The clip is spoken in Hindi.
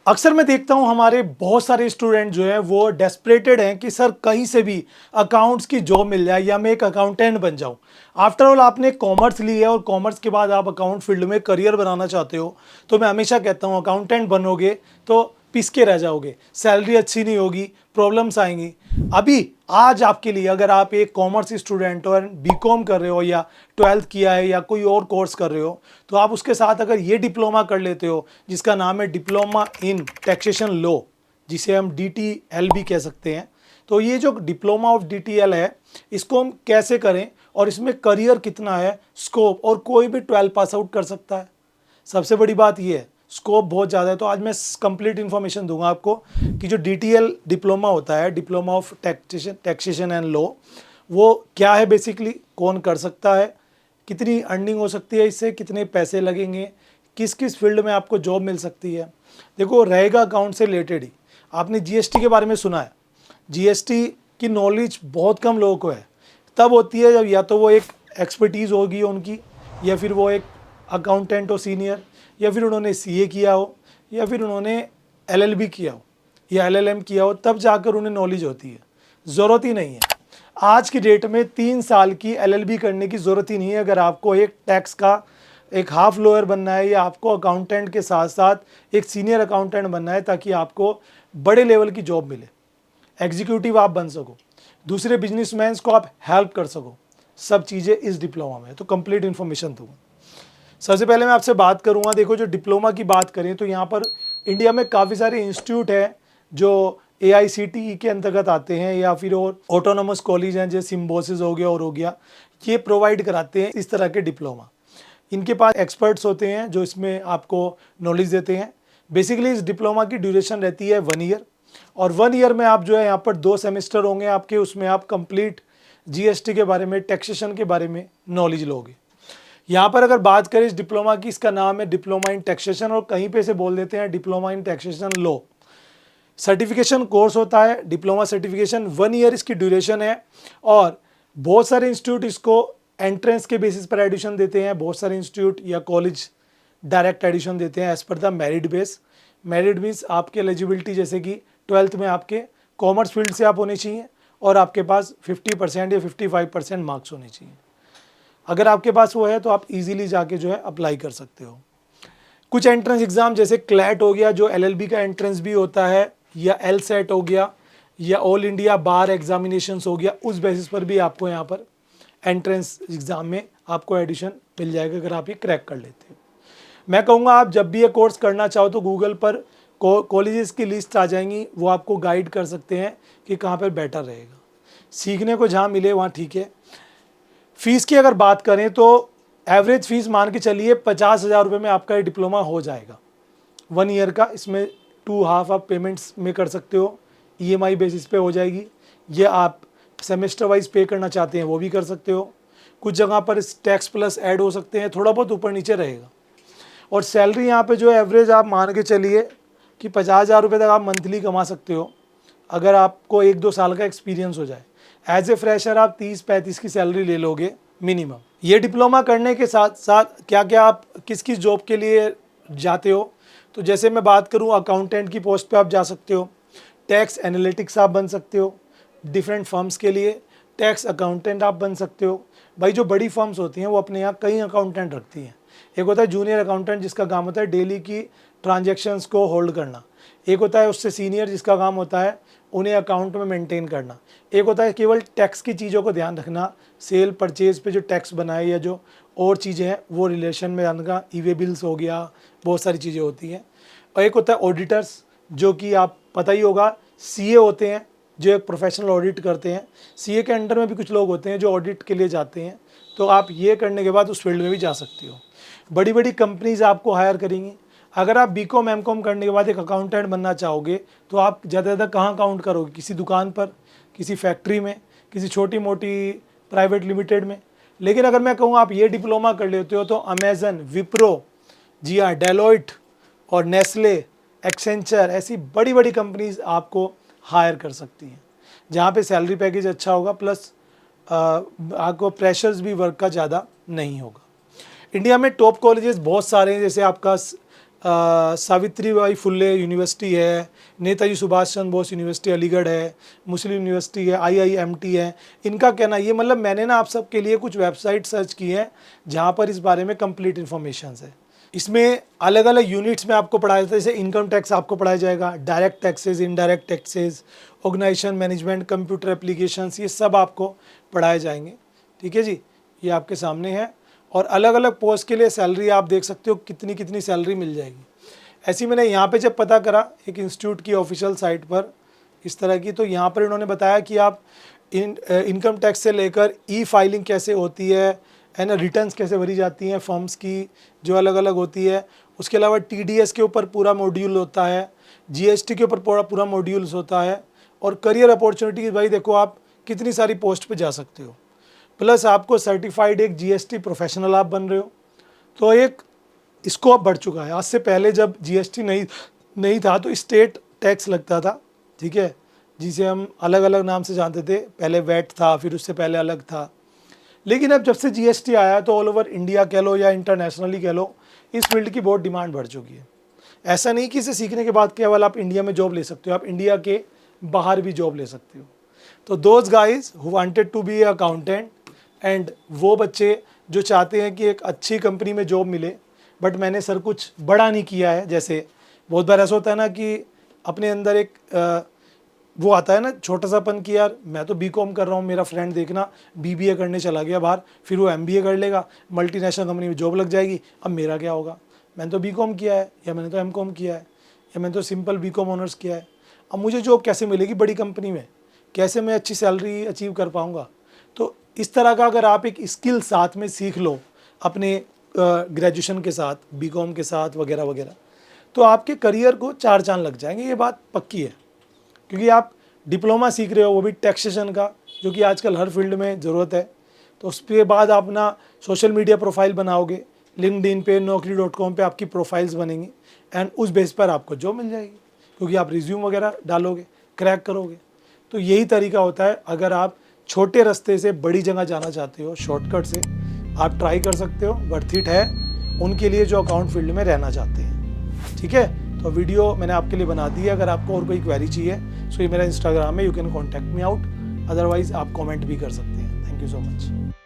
अक्सर मैं देखता हूँ हमारे बहुत सारे स्टूडेंट जो हैं वो डेस्परेटेड हैं कि सर कहीं से भी अकाउंट्स की जॉब मिल जाए या मैं एक अकाउंटेंट बन जाऊँ। आफ्टर ऑल आपने कॉमर्स ली है और कॉमर्स के बाद आप अकाउंट फील्ड में करियर बनाना चाहते हो, तो मैं हमेशा कहता हूँ अकाउंटेंट बनोगे तो पिस के रह जाओगे, सैलरी अच्छी नहीं होगी, प्रॉब्लम्स आएंगी। अभी आज आपके लिए अगर आप एक कॉमर्स स्टूडेंट और बीकॉम कर रहे हो या ट्वेल्थ किया है या कोई और कोर्स कर रहे हो, तो आप उसके साथ अगर ये डिप्लोमा कर लेते हो जिसका नाम है डिप्लोमा इन टैक्सेशन लॉ, जिसे हम DTL भी कह सकते हैं। तो ये जो डिप्लोमा ऑफ DTL है, इसको हम कैसे करें और इसमें करियर कितना है, स्कोप, और कोई भी 12 पास आउट कर सकता है। सबसे बड़ी बात ये है, स्कोप बहुत ज़्यादा है। तो आज मैं कंप्लीट इन्फॉर्मेशन दूंगा आपको कि जो DTL डिप्लोमा होता है, diploma of taxation and law, वो क्या है बेसिकली, कौन कर सकता है, कितनी अर्निंग हो सकती है इससे, कितने पैसे लगेंगे, किस किस फील्ड में आपको जॉब मिल सकती है। देखो, रहेगा अकाउंट से रिलेटेड ही। आपने GST के बारे में सुना है। GST की नॉलेज बहुत कम लोगों को है। तब होती है जब या तो वो एक एक्सपर्टीज़ होगी उनकी, या फिर वो एक अकाउंटेंट हो सीनियर, या फिर उन्होंने CA किया हो, या फिर उन्होंने LLB किया हो या LLM किया हो, तब जाकर उन्हें नॉलेज होती है। ज़रूरत ही नहीं है। आज की डेट में 3 साल की LLB करने की ज़रूरत ही नहीं है अगर आपको एक टैक्स का एक हाफ लॉयर बनना है, या आपको अकाउंटेंट के साथ साथ एक सीनियर अकाउंटेंट बनना है ताकि आपको बड़े लेवल की जॉब मिले, एग्जीक्यूटिव आप बन सको, दूसरे बिजनेसमैन को आप हेल्प कर सको। सब चीज़ें इस डिप्लोमा में। तो कंप्लीट इन्फॉर्मेशन दूंगा। सबसे पहले मैं आपसे बात करूंगा, देखो जो डिप्लोमा की बात करें तो यहाँ पर इंडिया में काफ़ी सारे इंस्टीट्यूट हैं जो AICTE के अंतर्गत आते हैं, या फिर और ऑटोनोमस कॉलेज हैं जैसे सिम्बोसिस हो गया और हो गया, ये प्रोवाइड कराते हैं इस तरह के डिप्लोमा। इनके पास एक्सपर्ट्स होते हैं जो इसमें आपको नॉलेज देते हैं। बेसिकली इस डिप्लोमा की ड्यूरेशन रहती है 1 ईयर, और 1 ईयर में आप जो है यहाँ पर 2 सेमेस्टर होंगे आपके, उसमें आप कंप्लीट GST के बारे में, टैक्सेशन के बारे में नॉलेज लोगे। यहाँ पर अगर बात करें इस डिप्लोमा की, इसका नाम है डिप्लोमा इन टैक्सेशन, और कहीं पे से बोल देते हैं diploma in taxation law. Certification course होता है, डिप्लोमा सर्टिफिकेशन, 1 ईयर इसकी ड्यूरेशन है। और बहुत सारे इंस्टीट्यूट इसको एंट्रेंस के बेसिस पर एडिशन देते हैं, बहुत सारे इंस्टीट्यूट या कॉलेज डायरेक्ट एडिशन देते हैं as per the merit base. Merit means आपकी एलिजिबिलिटी, जैसे कि 12th में आपके कॉमर्स फील्ड से आप होने चाहिए और आपके पास 50% या 55% मार्क्स होने चाहिए। अगर आपके पास वो है तो आप इजीली जाके जो है अप्लाई कर सकते हो। कुछ एंट्रेंस एग्जाम जैसे क्लैट हो गया जो LLB का एंट्रेंस भी होता है, या LSAT हो गया, या ऑल इंडिया बार एग्जामिनेशंस हो गया, उस बेसिस पर भी आपको यहाँ पर एंट्रेंस एग्जाम में आपको एडिशन मिल जाएगा अगर आप ये क्रैक कर लेते हो। मैं कहूँगा आप जब भी ये कोर्स करना चाहो तो गूगल पर कॉलेजेस की लिस्ट आ जाएंगी, वो आपको गाइड कर सकते हैं कि कहाँ पर बेटर रहेगा। सीखने को जहाँ मिले वहाँ ठीक है। फीस की अगर बात करें तो एवरेज फीस मान के चलिए 50,000 रुपये में आपका ये डिप्लोमा हो जाएगा 1 ईयर का। इसमें 2 हाफ आप पेमेंट्स में कर सकते हो, EMI बेसिस पे हो जाएगी, ये आप सेमेस्टर वाइज पे करना चाहते हैं वो भी कर सकते हो। कुछ जगह पर टैक्स प्लस ऐड हो सकते हैं, थोड़ा बहुत ऊपर नीचे रहेगा। और सैलरी यहाँ पे जो एवरेज आप मान के चलिए कि 50,000 रुपये तक आप मंथली कमा सकते हो अगर आपको 1-2 साल का एक्सपीरियंस हो जाए। एज ए फ्रेशर आप 30-35 की सैलरी ले लोगे मिनिमम। ये डिप्लोमा करने के साथ साथ क्या क्या आप किस किस जॉब के लिए जाते हो, तो जैसे मैं बात करूँ अकाउंटेंट की पोस्ट पे आप जा सकते हो, टैक्स एनालिटिक्स आप बन सकते हो, डिफरेंट फर्म्स के लिए टैक्स अकाउंटेंट आप बन सकते हो। भाई जो बड़ी फर्म्स होती हैं वो अपने यहाँ कई अकाउंटेंट रखती हैं। एक होता है जूनियर अकाउंटेंट जिसका काम होता है डेली की ट्रांजैक्शंस को होल्ड करना, एक होता है उससे सीनियर जिसका काम होता है उन्हें अकाउंट में मेंटेन करना, एक होता है केवल टैक्स की चीज़ों को ध्यान रखना, सेल परचेज पे जो टैक्स बनाए या जो और चीज़ें हैं वो रिलेशन में आने, ईवे बिल्स हो गया, बहुत सारी चीज़ें होती हैं। और एक होता है ऑडिटर्स, जो कि आप पता ही होगा CA होते हैं जो एक प्रोफेशनल ऑडिट करते हैं। CA के अंडर में भी कुछ लोग होते हैं जो ऑडिट के लिए जाते हैं, तो आप ये करने के बाद उस फील्ड में भी जा सकते हो। बड़ी बड़ी कंपनीज आपको हायर करेंगी। अगर आप BCom MCom करने के बाद एक अकाउंटेंट बनना चाहोगे तो आप ज़्यादा ज़्यादा कहाँ अकाउंट करोगे, किसी दुकान पर, किसी फैक्ट्री में, किसी छोटी मोटी प्राइवेट लिमिटेड में। लेकिन अगर मैं कहूँ आप ये डिप्लोमा कर लेते हो तो अमेजन, विप्रो, जी हाँ, डेलॉयट और नेस्ले, एक्सेंचर, ऐसी बड़ी बड़ी कंपनीज आपको हायर कर सकती हैं जहाँ पे सैलरी पैकेज अच्छा होगा, प्लस आपको प्रेशर्स भी वर्क का ज़्यादा नहीं होगा। इंडिया में टॉप कॉलेजेस बहुत सारे हैं, जैसे आपका सावित्रीबाई फुले यूनिवर्सिटी है, नेताजी सुभाष चंद्र बोस यूनिवर्सिटी अलीगढ़ है, मुस्लिम यूनिवर्सिटी है, IIMT है। इनका कहना ये मतलब मैंने ना आप सबके लिए कुछ वेबसाइट सर्च की है जहाँ पर इस बारे में कंप्लीट इन्फॉर्मेशन है। इसमें अलग अलग यूनिट्स में आपको पढ़ाया जाता है, जैसे इनकम टैक्स आपको पढ़ाया जाएगा, direct taxes, indirect taxes, organisation management, computer applications, ये सब आपको पढ़ाए जाएंगे। ठीक है जी, ये आपके सामने है। और अलग अलग पोस्ट के लिए सैलरी आप देख सकते हो कितनी कितनी सैलरी मिल जाएगी। ऐसी मैंने यहाँ पे जब पता करा एक इंस्टीट्यूट की ऑफिशियल साइट पर इस तरह की, तो यहाँ पर इन्होंने बताया कि आप इनकम टैक्स से लेकर फाइलिंग कैसे होती है ना, रिटर्न्स कैसे भरी जाती हैं फर्म्स की जो अलग अलग होती है। उसके अलावा TDS के ऊपर पूरा मॉड्यूल होता है, GST के ऊपर पूरा मॉड्यूल्स होता है। और करियर अपॉर्चुनिटीज भाई देखो आप कितनी सारी पोस्ट पे जा सकते हो, प्लस आपको सर्टिफाइड एक GST प्रोफेशनल आप बन रहे हो, तो एक स्कोप बढ़ चुका है। आज से पहले जब GST नहीं था तो स्टेट टैक्स लगता था, ठीक है, जिसे हम अलग अलग नाम से जानते थे। पहले वैट था, फिर उससे पहले अलग था। लेकिन अब जब से GST आया तो ऑल ओवर इंडिया कह लो या इंटरनेशनली कह लो, इस फील्ड की बहुत डिमांड बढ़ चुकी है। ऐसा नहीं कि इसे सीखने के बाद केवल आप इंडिया में जॉब ले सकते हो, आप इंडिया के बाहर भी जॉब ले सकते हो। तो those guys who wanted to be accountant and वो बच्चे जो चाहते हैं कि एक अच्छी कंपनी में जॉब मिले, बट मैंने सर कुछ बड़ा नहीं किया है। जैसे बहुत बार ऐसा होता है ना कि अपने अंदर एक वो आता है ना छोटा सा पन कि यार मैं तो BCom कर रहा हूँ, मेरा फ्रेंड देखना BBA करने चला गया बाहर, फिर वो MBA कर लेगा, मल्टीनेशनल कंपनी में जॉब लग जाएगी, अब मेरा क्या होगा? मैंने तो BCom किया है, या मैंने तो MCom किया है, या मैंने तो सिंपल BCom ऑनर्स किया है, अब मुझे जॉब कैसे मिलेगी बड़ी कंपनी में? कैसे मैं अच्छी सैलरी अचीव कर पाऊँगा? तो इस तरह का अगर आप एक स्किल साथ में सीख लो अपने ग्रेजुएशन के साथ, BCom के साथ वगैरह वगैरह, तो आपके करियर को 4 चांद लग जाएंगे, ये बात पक्की है। क्योंकि आप डिप्लोमा सीख रहे हो, वो भी टैक्सेशन का, जो कि आजकल हर फील्ड में ज़रूरत है। तो उसके बाद आप अपना सोशल मीडिया प्रोफाइल बनाओगे, लिंक्डइन पे, naukri.com पे आपकी प्रोफाइल्स बनेंगी एंड उस बेस पर आपको जॉब मिल जाएगी, क्योंकि आप रिज्यूम वगैरह डालोगे, क्रैक करोगे। तो यही तरीका होता है। अगर आप छोटे रास्ते से बड़ी जगह जाना चाहते हो, शॉर्टकट से, आप ट्राई कर सकते हो। वर्थ इट है उनके लिए जो अकाउंट फील्ड में रहना चाहते हैं। ठीक है, तो वीडियो मैंने आपके लिए बना दी है। अगर आपको और कोई क्वेरी चाहिए सो ये मेरा इंस्टाग्राम है, you can contact me out, otherwise आप कमेंट भी कर सकते हैं। Thank you so much.